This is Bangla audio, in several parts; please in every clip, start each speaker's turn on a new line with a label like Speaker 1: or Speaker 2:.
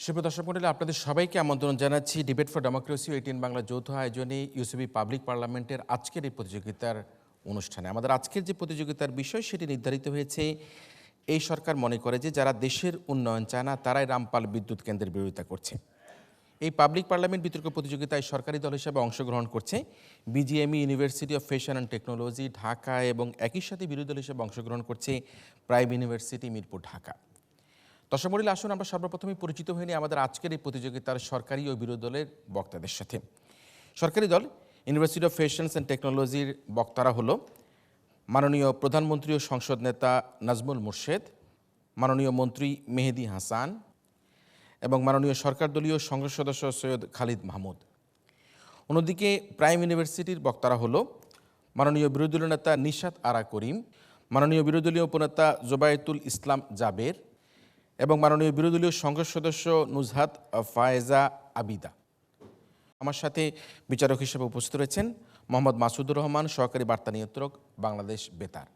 Speaker 1: সুপ্রিয় দর্শক মণ্ডলী, আপনাদের সবাইকে আমন্ত্রণ জানাচ্ছি ডিবেট ফর ডেমোক্রেসি 18 বাংলা যৌথ আয়োজনে ইউসিবি পাবলিক পার্লামেন্টের আজকের এই প্রতিযোগিতার অনুষ্ঠানে। আমাদের আজকের যে প্রতিযোগিতার বিষয় সেটি নির্ধারিত হয়েছে। এই সরকার মনে করে যে যারা দেশের উন্নয়ন চায় না তারাই রামপাল বিদ্যুৎ কেন্দ্রের বিরোধিতা করছে। এই পাবলিক পার্লামেন্ট বিতর্ক প্রতিযোগিতায় সরকারি দল হিসেবে অংশগ্রহণ করছে BGME, university of fashion and technology Dhaka, এবং একই সাথে বিরোধী দল হিসেবে অংশগ্রহণ করছে প্রাইম ইউনিভার্সিটি মিরপুর ঢাকা। দর্শক মণ্ডলী, আসুন আমরা সর্বপ্রথমেই পরিচিত হয়ে নিই আমাদের আজকের এই প্রতিযোগিতার সরকারি ও বিরোধী দলের বক্তাদের সাথে। সরকারি দল ইউনিভার্সিটি অফ ফ্যাশনস অ্যান্ড টেকনোলজির বক্তারা হলো মাননীয় প্রধানমন্ত্রী ও সংসদ নেতা নাজমুল মুর্শেদ, মাননীয় মন্ত্রী মেহেদি হাসান এবং মাননীয় সরকার দলীয় সংসদ সদস্য সৈয়দ খালিদ মাহমুদ। অন্যদিকে প্রাইম ইউনিভার্সিটির বক্তারা হলো মাননীয় বিরোধী দলীয় নেতা নিশাত আরা করিম, মাননীয় বিরোধী দলীয় উপনেতা জোবায়েতুল ইসলাম জাবের এবং মাননীয় বিরোধী দলীয় সংসদ সদস্য নুজহাত ফায়েজা আবিদা। আমার সাথে বিচারক হিসেবে উপস্থিত রয়েছেন মোহাম্মদ মাসুদুর রহমান, সহকারী বার্তা নিয়ন্ত্রক, বাংলাদেশ বেতার।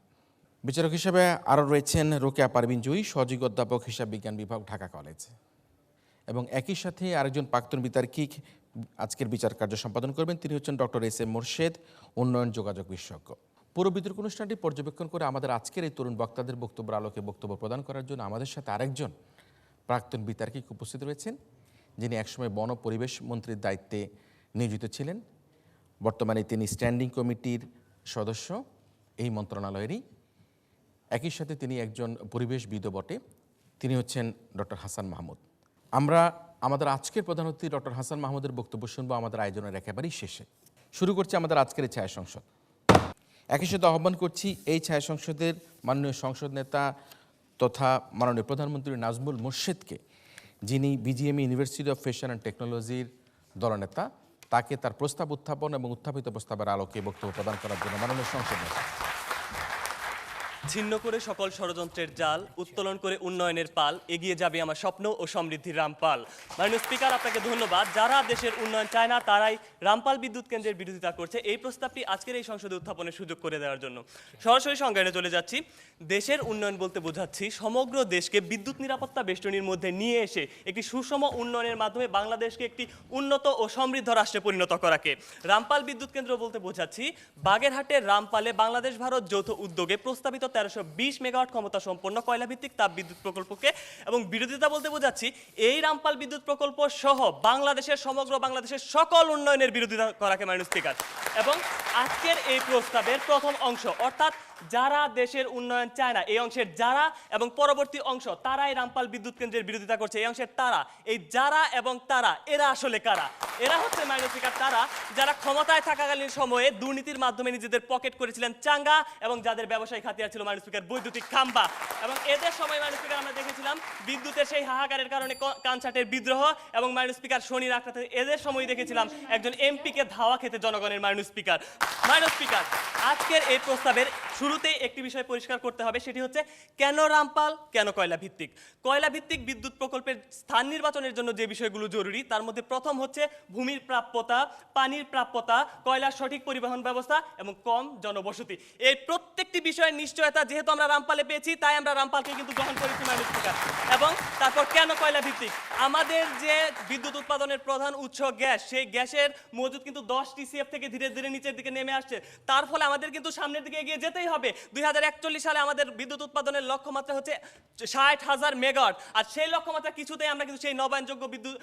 Speaker 1: বিচারক হিসেবে আরও রয়েছেন রোকেয়া পারভিন জুই, সহযোগী অধ্যাপক হিসাব বিজ্ঞান বিভাগ, ঢাকা কলেজ। এবং একই সাথে আরেকজন প্রাক্তন বিতার্কিক আজকের বিচার কার্য সম্পাদন করবেন, তিনি হচ্ছেন ডক্টর এস এম মোর্শেদ, উন্নয়ন যোগাযোগ বিশেষজ্ঞ। পুরো বিতর্ক অনুষ্ঠানটি পর্যবেক্ষণ করে আমাদের আজকের এই তরুণ বক্তাদের বক্তব্যের আলোকে বক্তব্য প্রদান করার জন্য আমাদের সাথে আরেকজন প্রাক্তন বিতার্কিক উপস্থিত রয়েছেন, যিনি একসময় বন পরিবেশ মন্ত্রীর দায়িত্বে নিয়োজিত ছিলেন। বর্তমানে তিনি স্ট্যান্ডিং কমিটির সদস্য এই মন্ত্রণালয়েরই। একই সাথে তিনি একজন পরিবেশবিদও বটে। তিনি হচ্ছেন ডক্টর হাসান মাহমুদ। আমরা আমাদের আজকের প্রধান অতিথি ডক্টর হাসান মাহমুদের বক্তব্য শুনবো আমাদের আয়োজনের একেবারেই শেষে। শুরু করছি আমাদের আজকের এই ছায়া সংসদ। একই সাথে আহ্বান করছি এই ছায়া সংসদের মাননীয় সংসদ নেতা তথা মাননীয় প্রধানমন্ত্রী নাজমুল মুর্শেদকে, যিনি BGME, university of fashion and টেকনোলজির দলনেতা, তাকে তার প্রস্তাব উত্থাপন এবং উত্থাপিত প্রস্তাবের আলোকে বক্তব্য প্রদান করার জন্য মাননীয় সংসদ নেতা।
Speaker 2: ছিন্ন করে সকল ষড়যন্ত্রের জাল, উত্তোলন করে উন্নয়নের পাল, এগিয়ে যাবে আমার স্বপ্ন ও সমৃদ্ধির রামপাল। মাননীয় স্পিকার, আপনাকে ধন্যবাদ। যারা দেশের উন্নয়ন চায় না তারাই রামপাল বিদ্যুৎ কেন্দ্রের বিরোধিতা করছে, এই প্রস্তাবটি আজকের এই সংসদে উত্থাপনের সুযোগ করে দেওয়ার জন্য সরাসরি সংজ্ঞানে চলে যাচ্ছি। দেশের উন্নয়ন বলতে বোঝাচ্ছি সমগ্র দেশকে বিদ্যুৎ নিরাপত্তা বেষ্টনীর মধ্যে নিয়ে এসে একটি সুষম উন্নয়নের মাধ্যমে বাংলাদেশকে একটি উন্নত ও সমৃদ্ধ রাষ্ট্রে পরিণত করাকে। রামপাল বিদ্যুৎ কেন্দ্র বলতে বোঝাচ্ছি বাগেরহাটের রামপালে বাংলাদেশ ভারত যৌথ উদ্যোগে প্রস্তাবিত 1320 মেগাওয়াট ক্ষমতা সম্পন্ন কয়লাভিত্তিক তাপ বিদ্যুৎ প্রকল্পকে। এবং বিরোধিতা বলতে বোঝাচ্ছি এই রামপাল বিদ্যুৎ প্রকল্প সহ সমগ্র বাংলাদেশের সকল উন্নয়নের বিরোধিতা করাকে মাননীয় স্পিকার। এবং আজকের এই প্রস্তাবের প্রথম অংশ অর্থাৎ যারা দেশের উন্নয়ন চায় না, এই অংশের যারা এবং পরবর্তী অংশ তারাই রামপাল বিদ্যুৎ কেন্দ্রের বিরোধিতা করছে, এই অংশের তারা, এই যারা এবং তারা, এরা আসলে কারা? এরা হচ্ছে মাননীয় স্পিকার তারা যারা ক্ষমতায় থাকাকালীন সময়ে দুর্নীতির মাধ্যমে নিজেদের পকেট করেছিলেন চাঙ্গা এবং যাদের ব্যবসায়িক হাতিয়ার ছিল মাননীয় স্পিকার বৈদ্যুতিক খাম্বা। এবং এদের সময় মাননীয় স্পিকার আমরা দেখেছিলাম বিদ্যুতের সেই হাহাকারের কারণে কানসাটের বিদ্রোহ, এবং মাননীয় স্পিকার শনির আক্রান্ত এদের সময় দেখেছিলাম একজন এমপিকে ধাওয়া খেতে জনগণের। মাননীয় স্পিকার আজকের এই প্রস্তাবের শুরুতেই একটি বিষয় পরিষ্কার করতে হবে, সেটি হচ্ছে কেন রামপাল, কেন কয়লা ভিত্তিক। কয়লা ভিত্তিক বিদ্যুৎ প্রকল্পের স্থান নির্বাচনের জন্য যে বিষয়গুলো জরুরি তার মধ্যে প্রথম হচ্ছে ভূমির প্রাপ্যতা, পানির প্রাপ্যতা, কয়লার সঠিক পরিবহন ব্যবস্থা এবং কম জনবসতি। এই প্রত্যেকটি বিষয়ের নিশ্চয়তা যেহেতু আমরা রামপালে পেয়েছি, তাই আমরা রামপালকে কিন্তু গ্রহণ করেছি মাননীয় স্পিকার। এবং তারপর কেন কয়লা ভিত্তিক, আমাদের যে বিদ্যুৎ উৎপাদনের প্রধান উৎস গ্যাস, সেই গ্যাসের মজুদ কিন্তু 10 TCF থেকে ধীরে ধীরে নিচের দিকে নেমে আসছে। তার ফলে আমাদের কিন্তু সামনের দিকে এগিয়ে যেতেই হবে। 2041 সালে আমাদের বিদ্যুৎ উৎপাদনের লক্ষ্যমাত্রা হচ্ছে 60,000 মেগাওয়াট, আর সেই লক্ষ্যমাত্রা কিছুতেই আমরা কিন্তু সেই নবায়নযোগ্য বিদ্যুৎ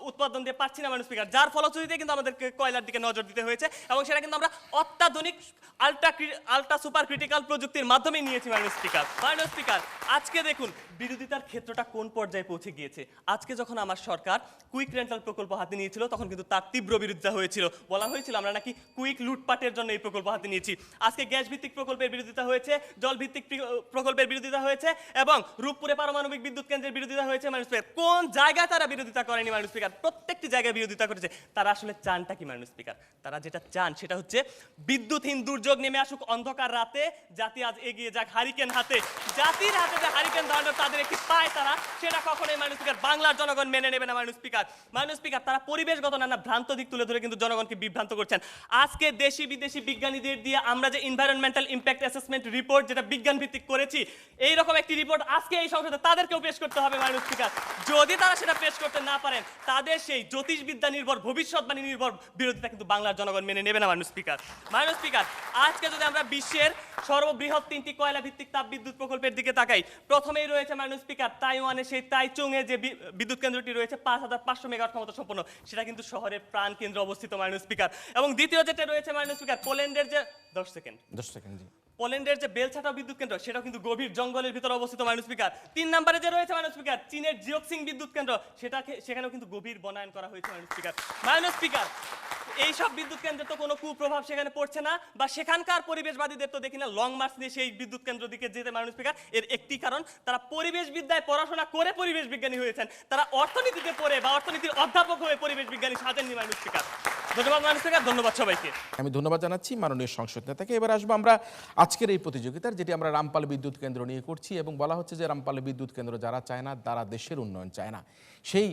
Speaker 2: উৎপাদন দিয়ে পারছি না মাননীয় স্পিকার, যার ফলশ্রুতিতে কিন্তু আমাদেরকে কয়লার দিকে নজর দিতে হয়েছে, এবং সেটা কিন্তু আমরা অত্যাধুনিক আল্ট্রা সুপার ক্রিটিক্যাল প্রযুক্তির মাধ্যমে নিয়েছি মাননীয় স্পিকার। মাননীয় স্পিকার, আজকে দেখুন বিরোধিতার ক্ষেত্রটা কোন পর্যায়ে পৌঁছে গিয়েছে। আজকে যখন আমার সরকার কুইক রেন্টাল প্রকল্প হাতে নিয়েছিল তখন কিন্তু তার তীব্র বিরোধিতা হয়েছিল, বলা হয়েছিল আমরা নাকি কুইক লুটপাটের জন্য এই প্রকল্প হাতে নিয়েছি। আজকে গ্যাস ভিত্তিক প্রকল্পের বিরোধিতা হয়েছে, জল ভিত্তিক প্রকল্পের বিরোধিতা হয়েছে, এবং রূপপুরে পারমাণবিক বিদ্যুৎ কেন্দ্রের বিরোধিতা হয়েছে। মাননীয় স্পিকার, কোন জায়গায় তারা বিরোধিতা করেনি মাননীয় স্পিকার? প্রত্যেকটি জায়গায় বিরোধিতা করেছে। তারা আসলে চানটা কি মাননীয় স্পিকার? তারা যেটা চান সেটা হচ্ছে বিদ্যুৎহীন দুর্যোগ নেমে আসুক অন্ধকার রাতে, জাতি আজ এগিয়ে যাক হারিকেন হাতে। জাতির হাতে যে হারিকেন ধরানো তাদের একটি পায় তারা, সেটা কখনোই মাননীয় স্পিকার বাংলার জনগণ মেনে নেবে না মাননীয় স্পিকার। মাননীয় স্পিকার, তারা পরিবেশগত নানা ভ্রান্ত দিক তুলে ধরে কিন্তু জনগণকে বিভ্রান্ত করছেন। আজকে দেশি বিদেশি বিজ্ঞানীদের দিয়ে আমরা যে এনভায়রনমেন্টাল ইম্প্যাক্ট অ্যাসেসমেন্ট রিপোর্ট যেটা বিজ্ঞান ভিত্তিক করেছি, এই রকম একটি রিপোর্ট আজকে এই সংসদে তাদেরকেও পেশ করতে হবে মাননীয় স্পিকার। যদি তারা সেটা পেশ করতে না পারেন, তাদের সেই জ্যোতিষবিদ্যা নির্ভর ভবিষ্যৎবাণী নির্ভর বিরোধিতা কিন্তু বাংলার জনগণ মেনে নেবে না মাননীয় স্পিকার। মাননীয় স্পিকার, আজকে যদি আমরা বিশ্বের সর্ববৃহৎ 3টি কয়লা ভিত্তিক তাপ বিদ্যুৎ প্রকল্পের দিকে তাকাই, প্রথমেই রয়েছে মাননীয় স্পিকার তাইওয়ানে সেই তাইচুংয়ে যে বিদ্যুৎ কেন্দ্রটি রয়েছে 5500 মেগাওয়াট ক্ষমতা সম্পন্ন, সেটা কিন্তু শহরের প্রাণ কেন্দ্রে অবস্থিত মাননীয় স্পিকার। এবং দ্বিতীয় যেটা রয়েছে মাননীয় স্পিকার, পোল্যান্ডের যে 10 সেকেন্ড
Speaker 1: জি।
Speaker 2: পোল্যান্ডের যে বেলছাটা বিদ্যুৎ কেন্দ্র, সেটাও কিন্তু গভীর জঙ্গলের ভিতরে অবস্থিত মাননীয় স্পিকার। 3 নম্বরে যে রয়েছে মাননীয় স্পিকার চীনের জিওক্সিং বিদ্যুৎ কেন্দ্র, সেখানেও কিন্তু গভীর বনায়ন করা হয়েছে মাননীয় স্পিকার। মাননীয় স্পিকার, এইসব বিদ্যুৎ কেন্দ্রের তো কোনো কুপ্রভাব সেখানে পড়ছে না, বা সেখানকার পরিবেশবাদীদের তো দেখি না লং মার্চ নিয়ে সেই বিদ্যুৎ কেন্দ্র দিকে যেতে মাননীয় স্পিকার। এর একটি কারণ, তারা পরিবেশবিদ্যায় পড়াশোনা করে পরিবেশ বিজ্ঞানী হয়েছেন, তারা অর্থনীতিতে পড়ে বা অর্থনীতির অধ্যাপক হয়ে পরিবেশ বিজ্ঞানী সাজেননি মাননীয় স্পিকার। ধন্যবাদ মাননীয় স্পিকার, ধন্যবাদ সবাইকে।
Speaker 1: আমি ধন্যবাদ জানাচ্ছি মাননীয় সংসদ নেতাকে। এবার আসবো আমরা আজকের এই প্রতিযোগিতার, যেটি আমরা রামপাল বিদ্যুৎ কেন্দ্র নিয়ে করছি, এবং বলা হচ্ছে যে রামপাল বিদ্যুৎ কেন্দ্র যারা চায় না তারা দেশের উন্নয়ন চায় না। সেই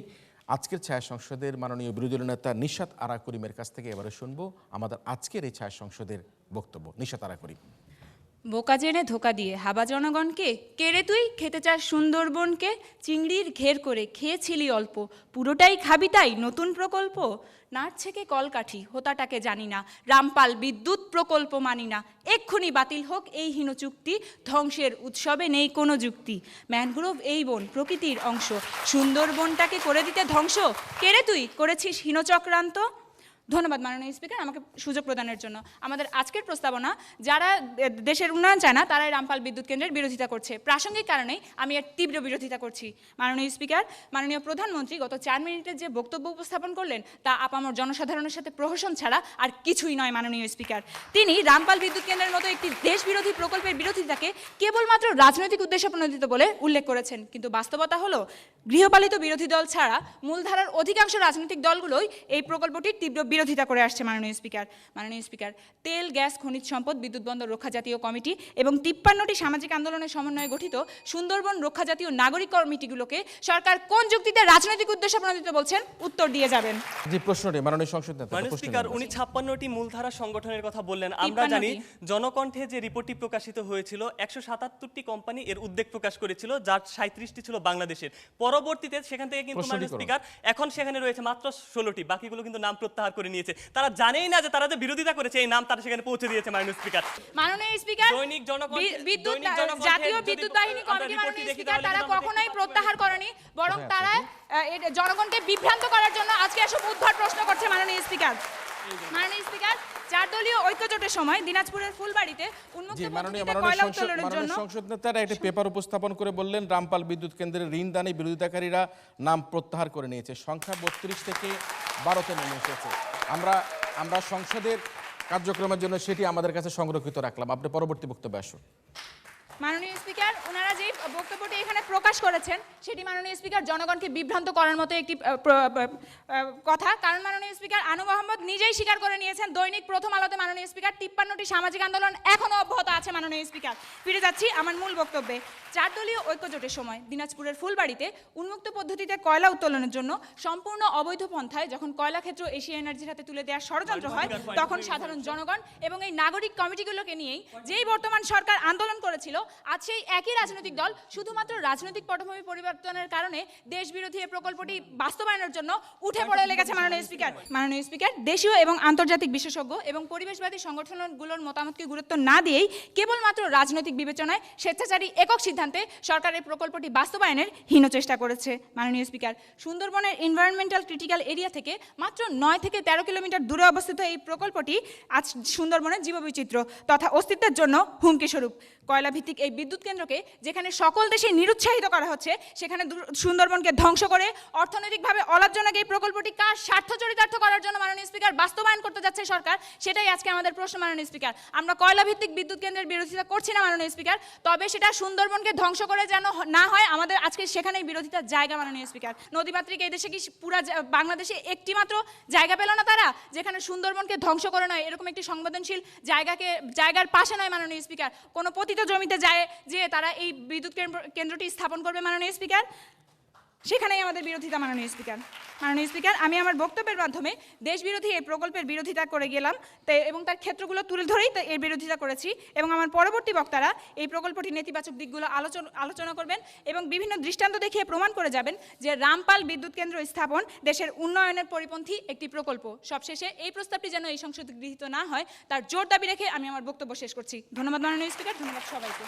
Speaker 1: আজকের ছায়া সংসদের মাননীয় বিরোধী দলীয় নেতা নিশাত আরা করিমের কাছ থেকে এবারে শুনবো আমাদের আজকের এই ছায়া সংসদের বক্তব্য। নিশাত আরা করিম।
Speaker 3: বোকা জেনে ধোকা দিয়ে হাবা জনগণকে, কেড়ে তুই খেতে চাস সুন্দরবনকে, চিংড়ির ঘের করে খেয়েছিলি অল্প, পুরোটাই খাবি তাই নতুন প্রকল্প, নাড়ছে কে কলকাঠি হোতাটাকে জানি না, রামপাল বিদ্যুৎ প্রকল্প মানি না, এক্ষুনি বাতিল হোক এই হীন চুক্তি, ধ্বংসের উৎসবে নেই কোনো যুক্তি, ম্যানগ্রোভ এই বন প্রকৃতির অংশ, সুন্দরবনটাকে করে দিতে ধ্বংস, কেড়ে তুই করেছিস হীনচক্রান্ত। ধন্যবাদ মাননীয় স্পিকার আমাকে সুযোগ প্রদানের জন্য। আমাদের আজকের প্রস্তাবনা, যারা দেশের উন্নয়ন চায় না তারাই রামপাল বিদ্যুৎ কেন্দ্রের বিরোধিতা করছে। প্রাসঙ্গিক কারণেই আমি এর তীব্র বিরোধিতা করছি। মাননীয় স্পিকার, মাননীয় প্রধানমন্ত্রী গত 4 মিনিটের যে বক্তব্য উপস্থাপন করলেন তা আপামর জনসাধারণের সাথে প্রহসন ছাড়া আর কিছুই নয়। মাননীয় স্পিকার, তিনি রামপাল বিদ্যুৎ কেন্দ্রের মতো একটি দেশ বিরোধী প্রকল্পের বিরোধিতাকে কেবলমাত্র রাজনৈতিক উদ্দেশ্যে প্রণোদিত বলে উল্লেখ করেছেন, কিন্তু বাস্তবতা হলো গৃহপালিত বিরোধী দল ছাড়া মূলধারার অধিকাংশ রাজনৈতিক দলগুলোই এই প্রকল্পটির তীব্র বিরোধিতা করে আসছে। মাননীয় স্পিকার, তেল, গ্যাস, খনিজ সম্পদ, বিদ্যুৎ বন্দর রক্ষা জাতীয় কমিটি এবং 53টি সামাজিক আন্দোলনের সমন্বয়ে গঠিত সুন্দরবন রক্ষা জাতীয় নাগরিক কমিটিগুলোকে সরকার কোন যুক্তিতে রাজনৈতিক উদ্দেশ্যে প্রণোদিত বলছেন, উত্তর দিয়ে যাবেন।
Speaker 1: জি, প্রশ্নটি মাননীয় সংসদ নেতা।
Speaker 2: মাননীয় স্পিকার, উনি 56টি মূলধারা সংগঠনের কথা বললেন। আমরা জানি জনকণ্ঠে যে রিপোর্টটি প্রকাশিত হয়েছিল, 177টি কোম্পানি এর উদ্বেগ প্রকাশ করেছিল, যার 37টি ছিল বাংলাদেশের। পরবর্তীতে সেখান থেকে কিন্তু মাননীয় স্পিকার এখন সেখানে রয়েছে মাত্র 16টি, বাকিগুলো কিন্তু নাম প্রত্যাহার করে নিয়েছে। তারা জানেই না যে তারা যে বিরোধিতা করেছে এই নাম তারা সেখানে পৌঁছে দিয়েছে। মাননীয় স্পিকার, দৈনিক
Speaker 3: জাতীয় বিদ্যুৎ বাহিনী কমিটি মাননীয় স্পিকার তারা কখনোই প্রত্যাহার করেনি, বরং তারা জনগণকে বিভ্রান্ত করার জন্য আজকে এসব উদ্ভট প্রশ্ন করছে। মাননীয় স্পিকার, 4 দলীয় ঐক্যজোটের সময় দিনাজপুরের ফুলবাড়িতে উন্মুক্ত পদ্ধতিতে কয়লা উত্তোলনের জন্য
Speaker 1: সংসদ নেতারা একটি পেপার উপস্থাপন করে বললেন রামপাল বিদ্যুৎ কেন্দ্রের ঋণ দানে বিরোধিতাকারীরা নাম প্রত্যাহার করে নিয়েছে, সংখ্যা 32 থেকে 12তে নেমে এসেছে। আমরা সংসদের কার্যক্রমের জন্য সেটি আমাদের কাছে সংরক্ষিত রাখলাম। আপনি পরবর্তী বক্তব্যে আসুন।
Speaker 3: মাননীয় স্পিকার, ওনারা যে বক্তব্যটি এখানে প্রকাশ করেছেন সেটি মাননীয় স্পিকার জনগণকে বিভ্রান্ত করার মতো একটি কথা। কারণ মাননীয় স্পিকার আনু মোহাম্মদ নিজেই স্বীকার করে নিয়েছেন দৈনিক প্রথম আলোতে মাননীয় স্পিকার 53টি সামাজিক আন্দোলন এখনো অব্যাহত আছে। মাননীয় স্পিকার, ফিরে যাচ্ছি আমার মূল বক্তব্যে। 4 দলীয় ঐক্যজোটের সময় দিনাজপুরের ফুলবাড়িতে উন্মুক্ত পদ্ধতিতে কয়লা উত্তোলনের জন্য সম্পূর্ণ অবৈধ পন্থায় যখন কয়লা ক্ষেত্র এশিয়া এনার্জির হাতে তুলে দেওয়ার ষড়যন্ত্র হয়, তখন সাধারণ জনগণ এবং এই নাগরিক কমিটিগুলোকে নিয়েই যেই বর্তমান সরকার আন্দোলন করেছিল, আজ সেই একই রাজনৈতিক দল শুধুমাত্র রাজনৈতিক পটভূমি পরিবর্তনের কারণে দেশ বিরোধী এই প্রকল্পটি বাস্তবায়নের জন্য উঠে পড়ে লেগেছে। মাননীয় স্পিকার, দেশীয় এবং আন্তর্জাতিক বিশেষজ্ঞ এবং পরিবেশবাদী সংগঠনগুলোর মতামতকে গুরুত্ব না দিয়েই কেবলমাত্র রাজনৈতিক বিবেচনায় স্বেচ্ছাচারী একক সিদ্ধান্তে সরকার এই প্রকল্পটি বাস্তবায়নের হীন চেষ্টা করেছে। মাননীয় স্পিকার, সুন্দরবনের এনভায়রনমেন্টাল ক্রিটিক্যাল এরিয়া থেকে মাত্র 9 থেকে 13 কিলোমিটার দূরে অবস্থিত এই প্রকল্পটি আজ সুন্দরবনের জীববৈচিত্র্য তথা অস্তিত্বের জন্য হুমকি স্বরূপ। কয়লা ভিত্তিক এই বিদ্যুৎ কেন্দ্রকে যেখানে সকল দেশে নিরুৎসাহিত করা হচ্ছে, সেখানে সুন্দরবনকে ধ্বংস করে অর্থনৈতিকভাবে অলাভজনক এই প্রকল্পটি কার স্বার্থ চরিতার্থ করার জন্য মাননীয় স্পিকার বাস্তবায়ন করতে যাচ্ছে সরকার, সেটাই আজকে আমাদের প্রশ্ন। মাননীয় স্পিকার, আমরা কয়লা ভিত্তিক বিদ্যুৎ কেন্দ্রের বিরোধিতা করছি না মাননীয় স্পিকার, তবে সেটা সুন্দরবনকে ধ্বংস করে যেন না হয়, আমাদের আজকে সেখানেই বিরোধিতার জায়গা। মাননীয় স্পিকার, নদীমাতৃক এই দেশে কি পুরা বাংলাদেশে একটি মাত্র জায়গা পেল না তারা, যেখানে সুন্দরবনকে ধ্বংস করে নয়, এরকম একটি সংবেদনশীল জায়গার পাশে নয় মাননীয় স্পিকার, কোনো পতিত জমিতে যায় যে তারা এই বিদ্যুৎ কেন্দ্রটি স্থাপন করবে। মাননীয় স্পিকার, সেখানেই আমাদের বিরোধিতা। মাননীয় স্পিকার, আমি আমার বক্তব্যের মাধ্যমে দেশবিরোধী এই প্রকল্পের বিরোধিতা করে গেলাম এবং তার ক্ষেত্রগুলো তুলে ধরেই এর বিরোধিতা করেছি, এবং আমার পরবর্তী বক্তারা এই প্রকল্পটির নেতিবাচক দিকগুলো আলোচনা করবেন এবং বিভিন্ন দৃষ্টান্ত দেখিয়ে প্রমাণ করে যাবেন যে রামপাল বিদ্যুৎ কেন্দ্র স্থাপন দেশের উন্নয়নের পরিপন্থী একটি প্রকল্প। সবশেষে এই প্রস্তাবটি যেন এই সংসদে গৃহীত না হয় তার জোর দাবি রেখে আমি আমার বক্তব্য শেষ করছি। ধন্যবাদ মাননীয় স্পিকার, ধন্যবাদ সবাইকে।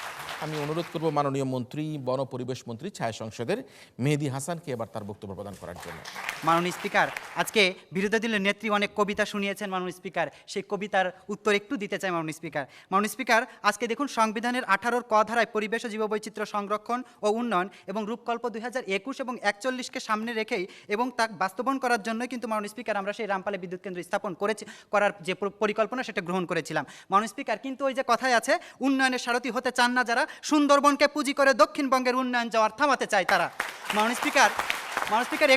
Speaker 1: আমি অনুরোধ করব মাননীয় মন্ত্রী, বন পরিবেশ মন্ত্রী, ছায়া সংসদের মেহেদী হাসানকে এবার তার বক্তব্য প্রদান করার জন্য।
Speaker 4: মাননীয় স্পিকার, আজকে বিরোধী দলের নেত্রী অনেক কবিতা শুনিয়েছেন মাননীয় স্পিকার, সেই কবিতার উত্তর একটু দিতে চাই মাননীয় স্পিকার। মাননীয় স্পিকার, আজকে দেখুন সংবিধানের 18 ক ধারায় পরিবেশ ও জীববৈচিত্র্য সংরক্ষণ ও উন্নয়ন এবং রূপকল্প 2021 এবং 41কে সামনে রেখেই এবং তা বাস্তবায়ন করার জন্যই কিন্তু মাননীয় স্পিকার আমরা সেই রামপালে বিদ্যুৎ কেন্দ্র স্থাপন করার যে পরিকল্পনা সেটা গ্রহণ করেছিলাম মাননীয় স্পিকার। কিন্তু ওই যে কথায় আছে, উন্নয়নের সারথি হতে চান না যারা, সুন্দরবনকে পুঁজি করে দক্ষিণবঙ্গের উন্নয়ন যাওয়ার থামাতে চায় তারা। মাননীয় স্পিকার,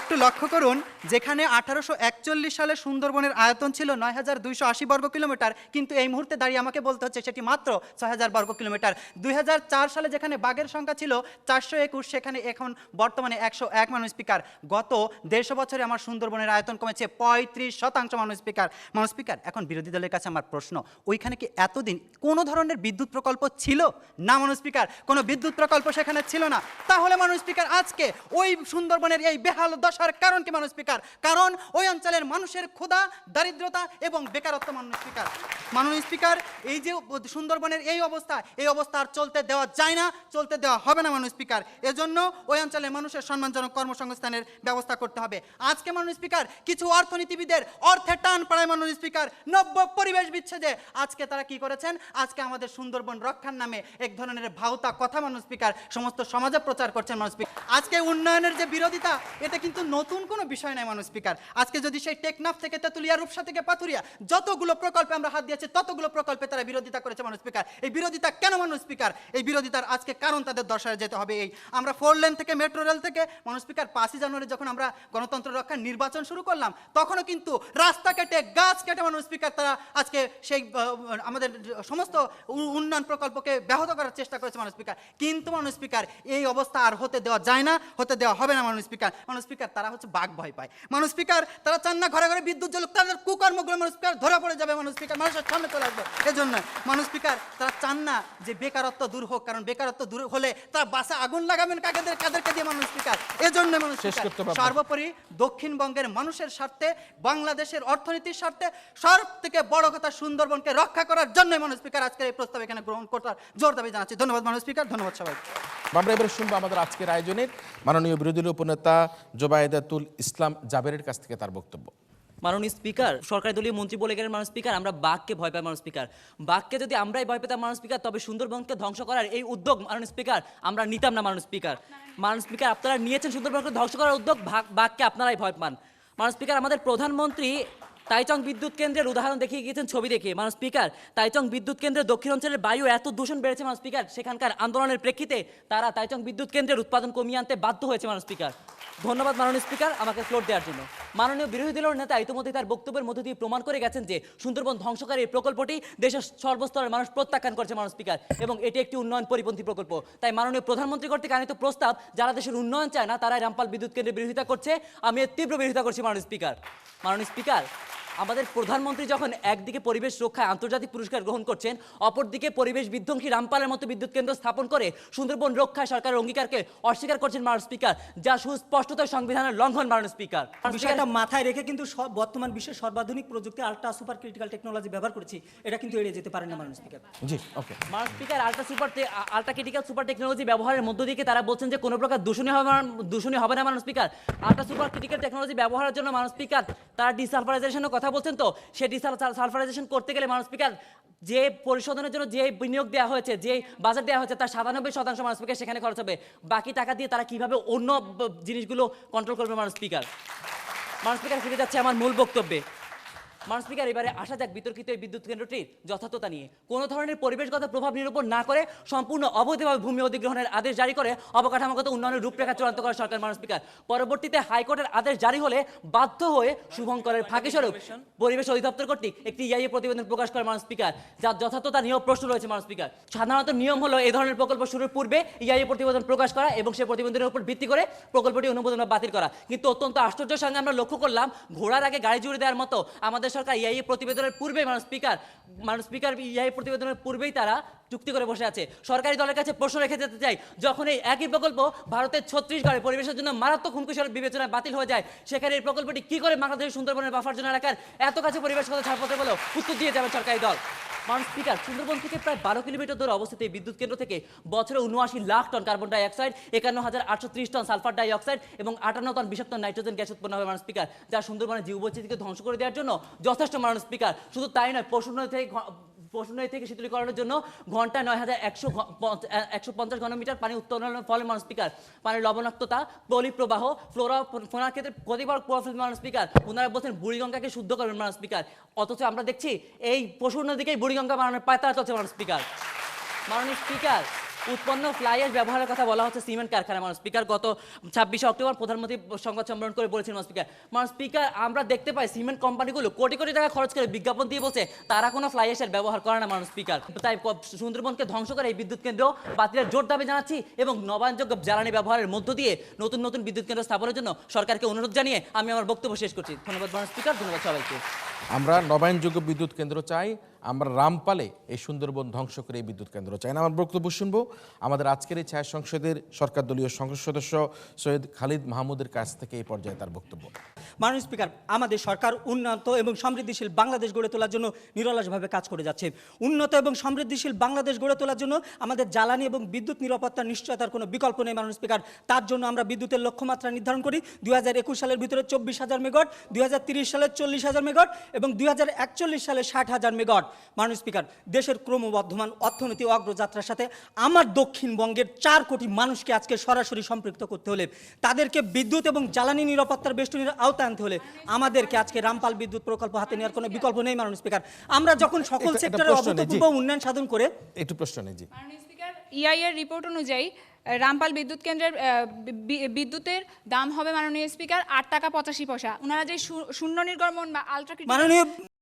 Speaker 4: একটু লক্ষ্য করুন, যেখানে 1841 সালে সুন্দরবনের আয়তন ছিল 9280 বর্গ কিলোমিটার, কিন্তু এই মুহূর্তে দাঁড়িয়ে আমাকে বলতে হচ্ছে সেটি মাত্র 6000 বর্গ কিলোমিটার। 2004 সালে যেখানে বাঘের সংখ্যা ছিল 421, সেখানে এখন বর্তমানে 101 মাননীয় স্পিকার। গত 150 বছরে আমার সুন্দরবনের আয়তন কমেছে 35% মাননীয় স্পিকার। মাননীয় স্পিকার, এখন বিরোধী দলের কাছে আমার প্রশ্ন, ওইখানে কি এতদিন কোনো ধরনের বিদ্যুৎ প্রকল্প ছিল না মাননীয় স্পিকার? কোনো বিদ্যুৎ প্রকল্প সেখানে ছিল না। তাহলে মাননীয় স্পিকার, আজকে ওই সুন্দরবনের এই বেহাল দশার কারণ কি মাননীয় স্পিকার? কারণ ওই অঞ্চলের মানুষের ক্ষুধা, দারিদ্রতা এবং বেকারত্ব মাননীয় স্পিকার। মাননীয় স্পিকার, এই যে সুন্দরবনের এই অবস্থা আর চলতে দেওয়া যায় না, চলতে দেওয়া হবে না মাননীয় স্পিকার। এজন্য ওই অঞ্চলের মানুষের সম্মানজনক কর্মসংস্থানের ব্যবস্থা করতে হবে। আজকে মাননীয় স্পিকার, কিছু অর্থনীতিবিদের অর্থে টান পাড়ায় মাননীয় স্পিকার, নব্য পরিবেশ বিচ্ছেদে আজকে তারা কি করেছেন? আজকে আমাদের সুন্দরবন রক্ষার নামে এক ধরনের ভাউতা কথা মাননীয় স্পিকার সমস্ত সমাজে প্রচার করছেন মাননীয় স্পিকার। আজকে উন্নয়নের যে বিরোধিতা, এটা কিন্তু নতুন কোনো বিষয় নয় মাননীয় স্পিকার। আজকে যদি সেই টেকনাফ থেকে তেতুলিয়া, রূপসা থেকে পাথুরিয়া যতগুলো প্রকল্পে আমরা হাত দিয়েছি, ততগুলো প্রকল্পে তারা বিরোধিতা করেছে মাননীয় স্পিকার। এই বিরোধিতা কেন মাননীয় স্পিকার? এই বিরোধিতার আজকে কারণ তাদের দর্শায় যেতে হবে। এই আমরা 4 লেন থেকে মেট্রো রেল থেকে মাননীয় স্পিকার 5 জানুয়ারি যখন আমরা গণতন্ত্র রক্ষার নির্বাচন শুরু করলাম, তখনও কিন্তু রাস্তা কেটে, গাছ কেটে মাননীয় স্পিকার তারা আজকে সেই আমাদের সমস্ত উন্নয়ন প্রকল্পকে ব্যাহত করার চেষ্টা করেছে মাননীয় স্পিকার। কিন্তু মাননীয় স্পিকার, এই অবস্থা আর হতে দেওয়া যায় না, হতে দেওয়া হবে না মাননীয় স্পিকার। মাননীয় স্পিকার, তারা হচ্ছে বাঘ ভয় পায় মাননীয় স্পিকার। তারা চান না ঘরে ঘরে বিদ্যুৎ জ্বলুক, তাদের কুকর্মগুলো মাননীয় স্পিকার ধরা পড়ে যাবে মাননীয় স্পিকার, মানুষের সামনে চলে আসবে। এজন্য মাননীয় স্পিকার, তারা চান না যে বেকারত্ব দূর হোক, কারণ বেকারত্ব দূর হলে তারা বাসে আগুন লাগাবেন কাদেরকে দিয়ে মাননীয় স্পিকার। এজন্য মাননীয় স্পিকার, সর্বোপরি দক্ষিণবঙ্গের মানুষের স্বার্থে, বাংলাদেশের অর্থনীতির স্বার্থে সব থেকে বড় কথা সুন্দরবনকে রক্ষা করার জন্য মাননীয় স্পিকার আজকের এই প্রস্তাব এখানে গ্রহণ করার জোর দাবি জানাচ্ছি। ধন্যবাদ মাননীয় স্পিকার, ধন্যবাদ সবাই।
Speaker 1: আমরা এবারে শুনবো আমাদের আজকের আয়োজনের মাননীয় বিরোধী দলীয় উপনেতা জোবায়েদাতুল ইসলাম জাবেরের কাছ থেকে তার বক্তব্য।
Speaker 5: মাননীয় স্পিকার, সরকারি দলীয় মন্ত্রী বলে গেলেন মাননীয় স্পিকার আমরা বাঘকে ভয় পাই মাননীয় স্পিকার। বাঘকে যদি আমরাই ভয় পেতাম মাননীয় স্পিকার, তবে সুন্দরবনকে ধ্বংস করার এই উদ্যোগ মাননীয় স্পিকার আমরা নিতাম না মাননীয় স্পিকার। মাননীয় স্পিকার, আপনারা নিয়েছেন সুন্দরবনকে ধ্বংস করার উদ্যোগ, বাঘকে আপনারাই ভয় পান মাননীয় স্পিকার। আমাদের প্রধানমন্ত্রী তাইচং বিদ্যুৎ কেন্দ্রের উদাহরণ দেখিয়ে গিয়েছেন ছবি দেখে মাননীয় স্পিকার। তাইচং বিদ্যুৎ কেন্দ্রের দক্ষিণ অঞ্চলের বায়ু এত দূষণ বেড়েছে মাননীয় স্পিকার, সেখানকার আন্দোলনের প্রেক্ষিতে তারা তাইচং বিদ্যুৎ কেন্দ্রের উৎপাদন কমিয়ে আনতে বাধ্য হয়েছে মাননীয় স্পিকার। ধন্যবাদ মাননীয় স্পিকার আমাকে ফ্লোর দেওয়ার জন্য। মাননীয় বিরোধী দলের নেতা ইতিমধ্যে তার বক্তব্যের মধ্য দিয়ে প্রমাণ করে গেছেন যে সুন্দরবন ধ্বংসকারী এই প্রকল্পটি দেশের সর্বস্তরের মানুষ প্রত্যাখ্যান করছে মাননীয় স্পিকার, এবং এটি একটি উন্নয়ন পরিপন্থী প্রকল্প। তাই মাননীয় প্রধানমন্ত্রী কর্তৃক আনিত প্রস্তাব, যারা দেশের উন্নয়ন চায় না তারাই রামপাল বিদ্যুৎ কেন্দ্রের বিরোধিতা করছে, আমি এর তীব্র বিরোধিতা করছি মাননীয় স্পিকার। মাননীয় স্পিকার, আমাদের প্রধানমন্ত্রী যখন একদিকে পরিবেশ রক্ষায় আন্তর্জাতিক পুরস্কার গ্রহণ করছেন, অপরদিকে পরিবেশ বিধ্বংসী রামপালের মতো বিদ্যুৎ কেন্দ্র স্থাপন করে সুন্দরবন রক্ষায় সরকারের অঙ্গীকারকে অস্বীকার করছেন মাননীয় স্পিকার, যা সুস্পষ্টত সংবিধানের লঙ্ঘন মাননীয় স্পিকার।
Speaker 6: বিষয়টা মাথায় রেখে কিন্তু বর্তমান বিশ্বের সর্বাধুনিক প্রযুক্তি আল্ট্রা সুপার ক্রিটিক্যাল টেকনোলজি ব্যবহার করেছি, এটা কিন্তু এড়িয়ে যেতে পারে না মাননীয় স্পিকার।
Speaker 1: জি, ওকে।
Speaker 5: মাননীয় speaker, ultra critical super technology ব্যবহারের মধ্য দিয়ে তারা বলছেন যে কোনো প্রকার দূষণই হবে না মাননীয় speaker. Ultra super critical technology ব্যবহারের জন্য মাননীয় স্পিকার তারা ডিসালফারাইজেশনের কথা বলছেন। তো সে ডিসালফারাইজেশন করতে গেলে মাননীয় স্পিকার যে পরিশোধনের জন্য যে বিনিয়োগ দেওয়া হয়েছে, যে বাজেট দেওয়া হয়েছে, তার 97% মাননীয় স্পিকার সেখানে খরচ হবে। বাকি টাকা দিয়ে তারা কিভাবে অন্য জিনিসগুলো কন্ট্রোল করবে মাননীয় স্পিকার? মাননীয় স্পিকার, ফিরে যাচ্ছে আমার মূল বক্তব্যে। মাননীয় স্পিকার, এবারে আসা যাক বিতর্কিত এই বিদ্যুৎ কেন্দ্রটির যথার্থতা নিয়ে। কোনো ধরনের পরিবেশগত প্রভাব নিরূপণ না করে সম্পূর্ণ অবৈধভাবে ভূমি অধিগ্রহণের আদেশ জারি করে অবকাঠামোগত উন্নয়নের রূপরেখা চূড়ান্ত করে সরকার মাননীয় স্পিকার। পরবর্তীতে হাইকোর্টের আদেশ জারি হলে বাধ্য হয়ে শুভঙ্করের ফাঁকি স্বরূপ পরিবেশ অধিদপ্তর কর্তৃক একটি ইআইএ প্রতিবেদন প্রকাশ করে মাননীয় স্পিকার, যার যথার্থতা নিয়েও প্রশ্ন রয়েছে মাননীয় স্পিকার। সাধারণত নিয়ম হলো এই ধরনের প্রকল্প শুরুর পূর্বে ইআইএ প্রতিবেদন প্রকাশ করা এবং সেই প্রতিবেদনের উপর ভিত্তি করে প্রকল্পটি অনুমোদন বা বাতিল করা। কিন্তু অত্যন্ত আশ্চর্যের সঙ্গে আমরা লক্ষ্য করলাম, ঘোড়ার আগে গাড়ি জুড়ে দেওয়ার মতো আমাদের সরকার ইআইএ প্রতিবেদনের পূর্বেই মাননীয় স্পিকার ইআইএ প্রতিবেদনের পূর্বেই তারা চুক্তি করে বসে আছে। সরকারি দলের কাছে প্রশ্ন রেখে যেতে চাই, যখন এই একই প্রকল্প ভারতের ছত্তিশগড়ে পরিবেশের জন্য মারাত্মক হুমকিস্বরূপ বিবেচনায় বাতিল হয়ে যায়, সেখানে এই প্রকল্পটি কি করে বাংলাদেশের সুন্দরবনের বাফার জোন এলাকার এত কাছে পরিবেশগত ছাড়পত্র বলেও উত্তর দিয়ে যাবে সরকারি দল। মাননীয় স্পিকার, সুন্দরবন থেকে প্রায় 12 কিলোমিটার দূরে অবস্থিত এই বিদ্যুৎ কেন্দ্র থেকে বছরে 79 lakh ton carbon die oxide, 51,830 ton sulphur die oxide এবং 58 টন বিষাক্ত নাইট্রোজেন গ্যাস উৎপন্ন হবে মাননীয় স্পিকার, যা সুন্দরবনের জীববৈচিত্র্যকে ধ্বংস করে দেওয়ার জন্য যথেষ্ট মাননীয় স্পিকার। শুধু তাই নয়, পশুনদী থেকে শীতলীকরণের জন্য ঘন্টায় 9,150 ঘনমিটার পানি উত্তোলনের ফলে মাননীয় স্পিকার পানির লবণাক্ততা, পলি প্রবাহ, ফোনার ক্ষেত্রে ক্ষতিকর প্রভাব ফেলবে মাননীয় স্পিকার। ওনারা বলছেন বুড়িগঙ্গাকে শুদ্ধ করবেন মাননীয় স্পিকার, অথচ আমরা দেখছি এই পশুনদীকেই বুড়িগঙ্গা বানানোর পায়তারা চলছে মাননীয় স্পিকার। মাননীয় স্পিকার, উৎপন্ন ফ্লাই অ্যাশ ব্যবহারের কথা বলা হচ্ছে সিমেন্ট কারখানা মাননীয় স্পিকার। গত 26 অক্টোবর প্রধানমন্ত্রী সংবাদ সম্মেলন করে বলেছেন মাননীয় স্পিকার। মাননীয় স্পিকার, আমরা দেখতে পাই সিমেন্ট কোম্পানিগুলো কোটি কোটি টাকা খরচ করে বিজ্ঞাপন দিয়ে বলছে তারা কোনো ফ্লাই অ্যাশের ব্যবহার করে না মাননীয় স্পিকার। তাই সুন্দরবনকে ধ্বংস করে এই বিদ্যুৎ কেন্দ্র বাতিলের জোর দাবি জানাচ্ছি এবং নবায়নযোগ্য জ্বালানি ব্যবহারের মধ্য দিয়ে নতুন নতুন বিদ্যুৎ কেন্দ্র স্থাপনের জন্য সরকারকে অনুরোধ জানিয়ে আমি আমার বক্তব্য শেষ করছি। ধন্যবাদ মাননীয় স্পিকার, ধন্যবাদ সবাইকে।
Speaker 1: আমরা নবায়নযোগ্য বিদ্যুৎ কেন্দ্র চাই, আমরা রামপালে এই সুন্দরবন ধ্বংস করে এই বিদ্যুৎ কেন্দ্র চাই না। আমার বক্তব্য শুনবো আমাদের আজকের এই ছায়া সংসদের সরকার দলীয় সংসদ সদস্য সৈয়দ খালিদ মাহমুদের কাছ থেকে এই পর্যায়ে তার বক্তব্য।
Speaker 6: মাননীয় স্পিকার, আমাদের সরকার উন্নত এবং সমৃদ্ধিশীল বাংলাদেশ গড়ে তোলার জন্য নিরলসভাবে কাজ করে যাচ্ছে। উন্নত এবং সমৃদ্ধিশীল বাংলাদেশ গড়ে তোলার জন্য আমাদের জ্বালানি এবং বিদ্যুৎ নিরাপত্তার নিশ্চয়তার কোনো বিকল্প নেই মাননীয় স্পিকার। তার জন্য আমরা বিদ্যুতের লক্ষ্যমাত্রা নির্ধারণ করি 2021 সালের ভিতরে 24,000 মেগাওয়াট, 2030 সালে 40,000 মেগাওয়াট এবং 2041 সালে 60,000 মেগাওয়াট। মাননীয় স্পিকার, দেশের ক্রমবর্ধমান অর্থনীতি অগ্রযাত্রার সাথে আমার দক্ষিণবঙ্গের 4 কোটি মানুষকে আজকে সরাসরি সম্পৃক্ত করতে হলে, তাদেরকে বিদ্যুৎ এবং জ্বালানি নিরাপত্তার বেষ্টনীর আওতায় আনতে হলে আমাদেরকে আজকে রামপাল বিদ্যুৎ প্রকল্প হাতে নেওয়ার কোনো বিকল্প নেই মাননীয় স্পিকার। আমরা যখন সকল সেক্টরে অভূতপূর্ব উন্নয়ন সাধন করে
Speaker 1: একটু প্রশ্ন নেই। জি
Speaker 3: মাননীয় স্পিকার, ইআইএর রিপোর্ট অনুযায়ী রামপাল বিদ্যুৎ কেন্দ্রের বিদ্যুতের দাম হবে মাননীয় স্পিকার 8 টাকা 85 পয়সা। ওনারা যে শূন্য নির্গমন বা আলট্রা
Speaker 6: মাননীয়